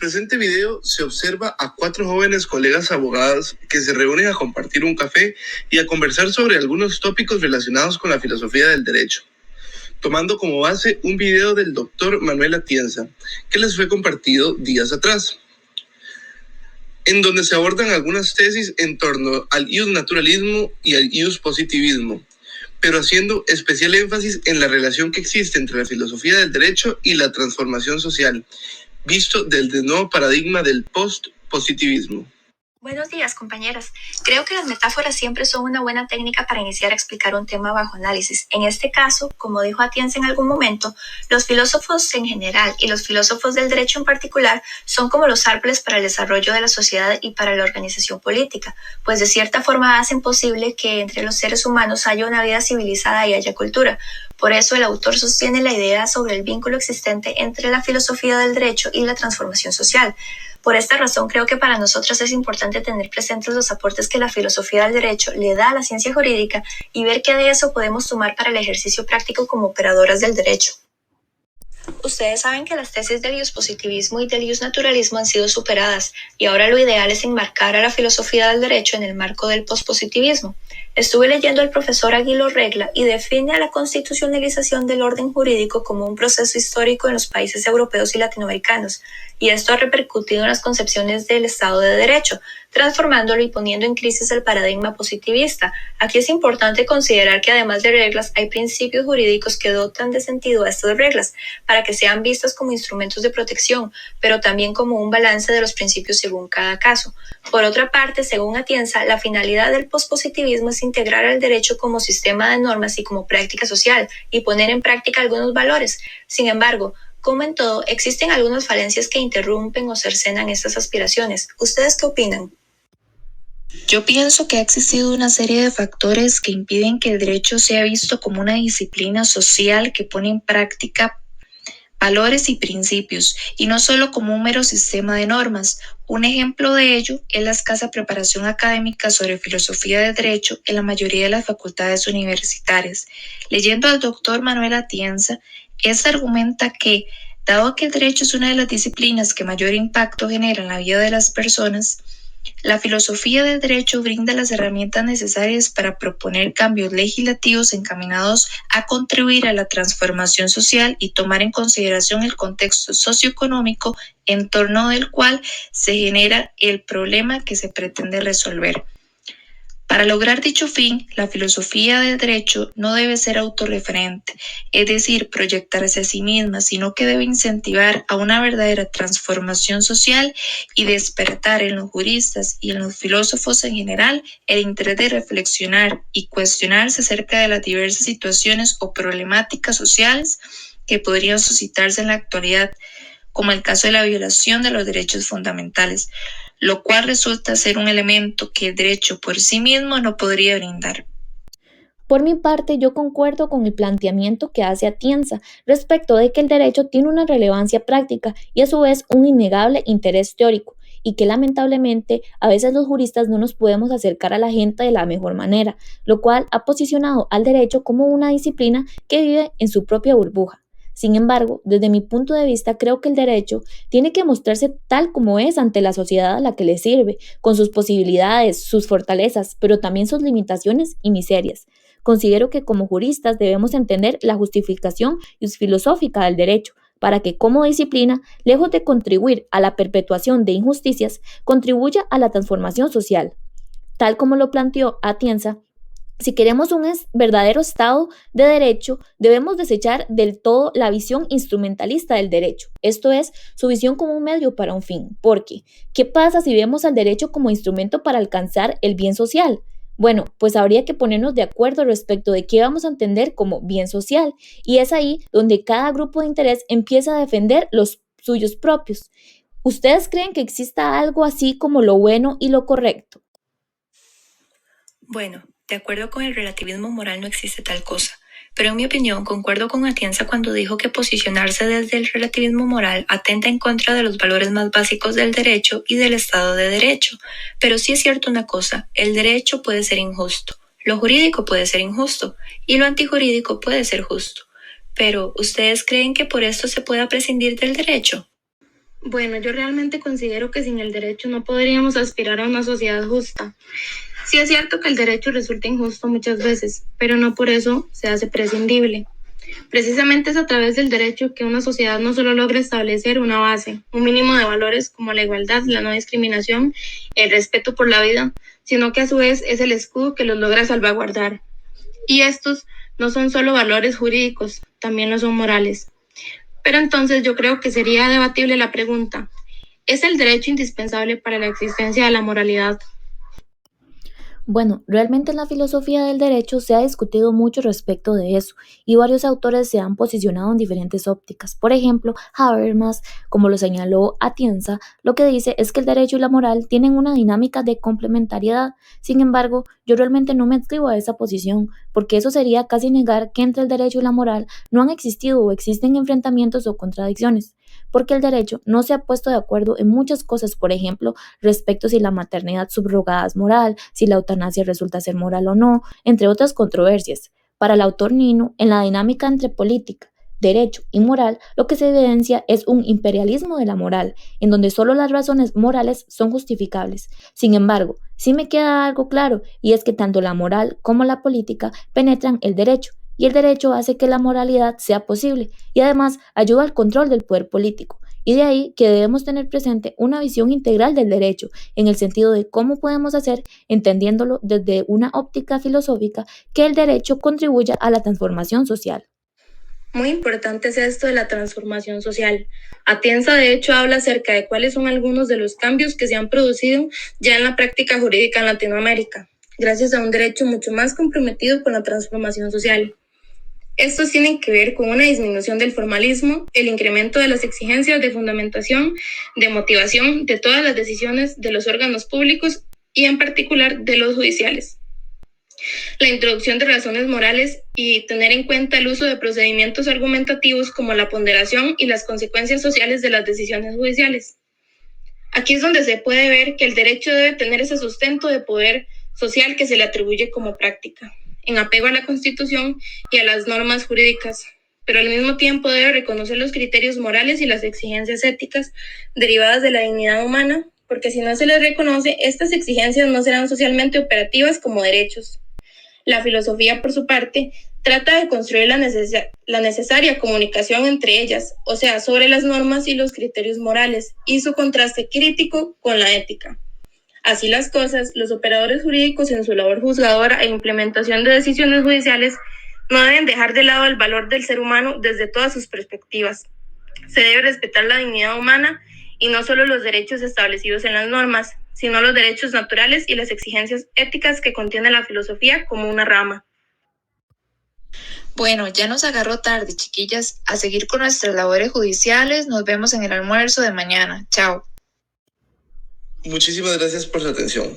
presente video se observa a 4 jóvenes colegas abogadas que se reúnen a compartir un café y a conversar sobre algunos tópicos relacionados con la filosofía del derecho, tomando como base un video del doctor Manuel Atienza, que les fue compartido días atrás, en donde se abordan algunas tesis en torno al iusnaturalismo y al iuspositivismo, pero haciendo especial énfasis en la relación que existe entre la filosofía del derecho y la transformación social, visto desde el nuevo paradigma del post-positivismo. Buenos días, compañeras. Creo que las metáforas siempre son una buena técnica para iniciar a explicar un tema bajo análisis. En este caso, como dijo Atienza en algún momento, los filósofos en general y los filósofos del derecho en particular son como los árboles para el desarrollo de la sociedad y para la organización política, pues de cierta forma hacen posible que entre los seres humanos haya una vida civilizada y haya cultura. Por eso el autor sostiene la idea sobre el vínculo existente entre la filosofía del derecho y la transformación social. Por esta razón, creo que para nosotros es importante tener presentes los aportes que la filosofía del derecho le da a la ciencia jurídica y ver qué de eso podemos tomar para el ejercicio práctico como operadoras del derecho. Ustedes saben que las tesis del iuspositivismo y del iusnaturalismo han sido superadas y ahora lo ideal es enmarcar a la filosofía del derecho en el marco del pospositivismo. Estuve leyendo al profesor Aguilo Regla y define a la constitucionalización del orden jurídico como un proceso histórico en los países europeos y latinoamericanos, y esto ha repercutido en las concepciones del Estado de Derecho, transformándolo y poniendo en crisis el paradigma positivista. Aquí es importante considerar que además de reglas hay principios jurídicos que dotan de sentido a estas reglas, para que sean vistas como instrumentos de protección, pero también como un balance de los principios según cada caso. Por otra parte, según Atienza, la finalidad del pospositivismo es integrar al derecho como sistema de normas y como práctica social, y poner en práctica algunos valores. Sin embargo, como en todo, existen algunas falencias que interrumpen o cercenan estas aspiraciones. ¿Ustedes qué opinan? Yo pienso que ha existido una serie de factores que impiden que el derecho sea visto como una disciplina social que pone en práctica valores y principios, y no solo como un mero sistema de normas. Un ejemplo de ello es la escasa preparación académica sobre filosofía del derecho en la mayoría de las facultades universitarias. Leyendo al doctor Manuel Atienza, argumenta que, dado que el derecho es una de las disciplinas que mayor impacto genera en la vida de las personas, la filosofía del derecho brinda las herramientas necesarias para proponer cambios legislativos encaminados a contribuir a la transformación social y tomar en consideración el contexto socioeconómico en torno del cual se genera el problema que se pretende resolver. Para lograr dicho fin, la filosofía del derecho no debe ser autorreferente, es decir, proyectarse a sí misma, sino que debe incentivar a una verdadera transformación social y despertar en los juristas y en los filósofos en general el interés de reflexionar y cuestionarse acerca de las diversas situaciones o problemáticas sociales que podrían suscitarse en la actualidad, como el caso de la violación de los derechos fundamentales, lo cual resulta ser un elemento que el derecho por sí mismo no podría brindar. Por mi parte, yo concuerdo con el planteamiento que hace Atienza respecto de que el derecho tiene una relevancia práctica y a su vez un innegable interés teórico, y que lamentablemente a veces los juristas no nos podemos acercar a la gente de la mejor manera, lo cual ha posicionado al derecho como una disciplina que vive en su propia burbuja. Sin embargo, desde mi punto de vista, creo que el derecho tiene que mostrarse tal como es ante la sociedad a la que le sirve, con sus posibilidades, sus fortalezas, pero también sus limitaciones y miserias. Considero que como juristas debemos entender la justificación filosófica del derecho, para que como disciplina, lejos de contribuir a la perpetuación de injusticias, contribuya a la transformación social. Tal como lo planteó Atienza, si queremos un verdadero Estado de Derecho, debemos desechar del todo la visión instrumentalista del derecho, esto es, su visión como un medio para un fin. Porque, ¿qué pasa si vemos al derecho como instrumento para alcanzar el bien social? Bueno, pues habría que ponernos de acuerdo respecto de qué vamos a entender como bien social, y es ahí donde cada grupo de interés empieza a defender los suyos propios. ¿Ustedes creen que exista algo así como lo bueno y lo correcto? Bueno, de acuerdo con el relativismo moral no existe tal cosa, pero en mi opinión concuerdo con Atienza cuando dijo que posicionarse desde el relativismo moral atenta en contra de los valores más básicos del derecho y del Estado de Derecho. Pero sí es cierto una cosa, el derecho puede ser injusto, lo jurídico puede ser injusto y lo antijurídico puede ser justo. Pero, ¿ustedes creen que por esto se pueda prescindir del derecho? Bueno, yo realmente considero que sin el derecho no podríamos aspirar a una sociedad justa. Sí es cierto que el derecho resulta injusto muchas veces, pero no por eso se hace prescindible. Precisamente es a través del derecho que una sociedad no solo logra establecer una base, un mínimo de valores como la igualdad, la no discriminación, el respeto por la vida, sino que a su vez es el escudo que los logra salvaguardar. Y estos no son solo valores jurídicos, también lo son morales. Pero entonces yo creo que sería debatible la pregunta, ¿es el derecho indispensable para la existencia de la moralidad? Bueno, realmente en la filosofía del derecho se ha discutido mucho respecto de eso y varios autores se han posicionado en diferentes ópticas. Por ejemplo, Habermas, como lo señaló Atienza, lo que dice es que el derecho y la moral tienen una dinámica de complementariedad. Sin embargo, yo realmente no me adscribo a esa posición, porque eso sería casi negar que entre el derecho y la moral no han existido o existen enfrentamientos o contradicciones, porque el derecho no se ha puesto de acuerdo en muchas cosas, por ejemplo, respecto si la maternidad subrogada es moral, si la eutanasia resulta ser moral o no, entre otras controversias. Para el autor Nino, en la dinámica entre política, derecho y moral, lo que se evidencia es un imperialismo de la moral, en donde solo las razones morales son justificables. Sin embargo, sí me queda algo claro, y es que tanto la moral como la política penetran el derecho, y el derecho hace que la moralidad sea posible, y además ayuda al control del poder político. Y de ahí que debemos tener presente una visión integral del derecho, en el sentido de cómo podemos hacer, entendiéndolo desde una óptica filosófica, que el derecho contribuya a la transformación social. Muy importante es esto de la transformación social. Atienza, de hecho, habla acerca de cuáles son algunos de los cambios que se han producido ya en la práctica jurídica en Latinoamérica, gracias a un derecho mucho más comprometido con la transformación social. Estos tienen que ver con una disminución del formalismo, el incremento de las exigencias de fundamentación, de motivación de todas las decisiones de los órganos públicos y en particular de los judiciales, la introducción de razones morales y tener en cuenta el uso de procedimientos argumentativos como la ponderación y las consecuencias sociales de las decisiones judiciales. Aquí es donde se puede ver que el derecho debe tener ese sustento de poder social que se le atribuye como práctica, en apego a la Constitución y a las normas jurídicas, pero al mismo tiempo debe reconocer los criterios morales y las exigencias éticas derivadas de la dignidad humana, porque si no se les reconoce, estas exigencias no serán socialmente operativas como derechos. La filosofía, por su parte, trata de construir la necesaria comunicación entre ellas, o sea, sobre las normas y los criterios morales, y su contraste crítico con la ética. Así las cosas, los operadores jurídicos en su labor juzgadora e implementación de decisiones judiciales no deben dejar de lado el valor del ser humano desde todas sus perspectivas. Se debe respetar la dignidad humana y no solo los derechos establecidos en las normas, sino los derechos naturales y las exigencias éticas que contiene la filosofía como una rama. Bueno, ya nos agarró tarde, chiquillas. A seguir con nuestras labores judiciales. Nos vemos en el almuerzo de mañana. Chao. Muchísimas gracias por su atención.